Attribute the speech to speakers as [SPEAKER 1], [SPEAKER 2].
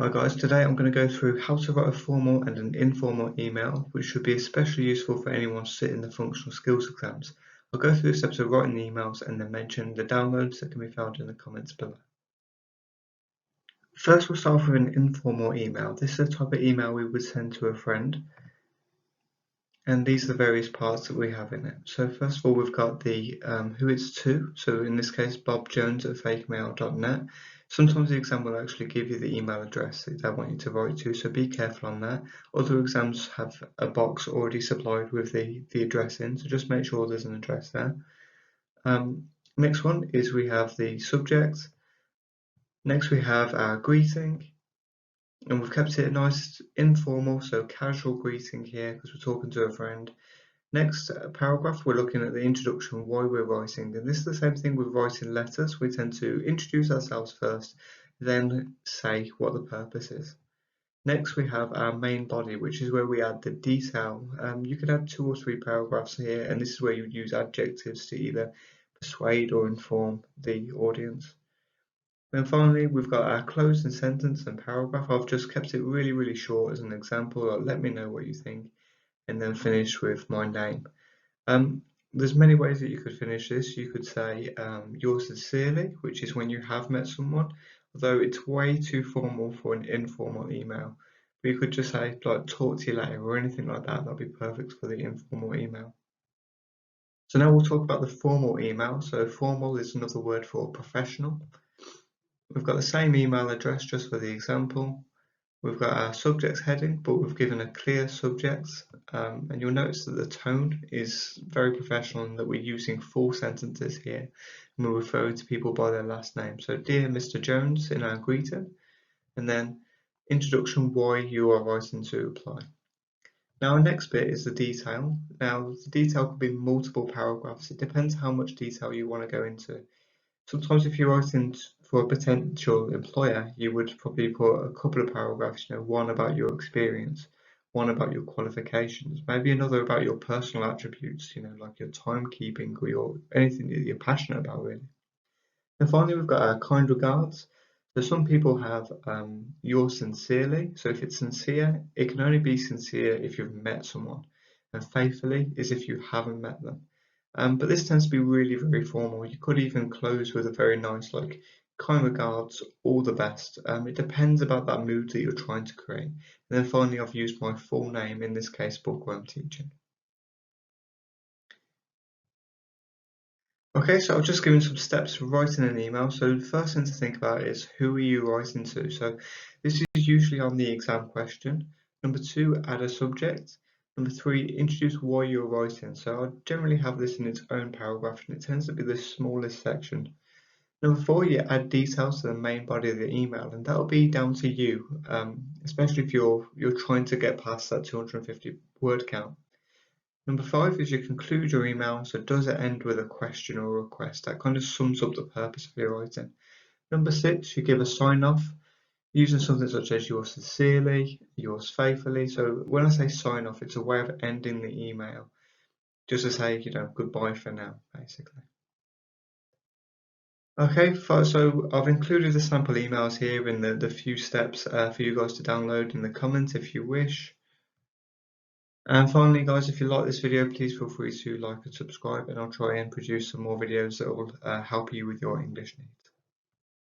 [SPEAKER 1] Hi guys, today I'm going to go through how to write a formal and an informal email, which should be especially useful for anyone sitting the functional skills exams. I'll go through the steps of writing the emails and then mention the downloads that can be found in the comments below. First, we'll start with an informal email. This is the type of email we would send to a friend, and these are the various parts that we have in it. So first of all, we've got the who it's to. So in this case, bobjones@fakemail.net. Sometimes the exam will actually give you the email address that they want you to write to, so be careful on that. Other exams have a box already supplied with the address in, so just make sure there's an address there. Next one is we have the subject. Next we have our greeting, and we've kept it nice informal, so casual greeting here because we're talking to a friend. Next paragraph, we're looking at the introduction, why we're writing, and this is the same thing with writing letters. We tend to introduce ourselves first, then say what the purpose is. Next we have our main body, which is where we add the detail. You can add 2 or 3 paragraphs here, and this is where you would use adjectives to either persuade or inform the audience. Then finally, we've got our closing sentence and paragraph. I've just kept it really short as an example, like let me know what you think, and then finish with my name. There's many ways that you could finish this. You could say yours sincerely, which is when you have met someone, although it's way too formal for an informal email. But you could just say like talk to you later or anything like that. That'd be perfect for the informal email. So now we'll talk about the formal email. So formal is another word for professional. We've got the same email address just for the example. We've got our subject heading, but we've given a clear subject, and you'll notice that the tone is very professional and that we're using full sentences here, and we're referring to people by their last name. So, dear Mr. Jones in our greeting, and then introduction, why you are writing to reply. Now, our next bit is the detail. Now, the detail could be multiple paragraphs. It depends how much detail you want to go into. Sometimes if you're writing for a potential employer, you would probably put a couple of paragraphs, one about your experience, one about your qualifications, maybe another about your personal attributes, like your timekeeping or anything that you're passionate about, really. And finally, we've got our kind regards. So some people have yours sincerely. So if it's sincere, it can only be sincere if you've met someone. And faithfully is if you haven't met them. But this tends to be really very formal. You could even close with a very nice, like, kind regards, all the best. It depends about that mood that you're trying to create. And then finally, I've used my full name, in this case, Bookworm Teaching. Okay, so I've just given some steps for writing an email. So the first thing to think about is who are you writing to? So this is usually on the exam question. Number 2, add a subject. Number 3, introduce why you're writing. So I generally have this in its own paragraph, and it tends to be the smallest section. Number 4, you add details to the main body of the email, and that'll be down to you, especially if you're trying to get past that 250 word count. Number 5 is you conclude your email, so does it end with a question or request? That kind of sums up the purpose of your writing. Number 6, you give a sign off using something such as yours sincerely, yours faithfully. So when I say sign off, it's a way of ending the email, just to say, goodbye for now, basically. Okay, so I've included the sample emails here in the few steps for you guys to download in the comments if you wish. And finally, guys, if you like this video, please feel free to like and subscribe, and I'll try and produce some more videos that will help you with your English needs.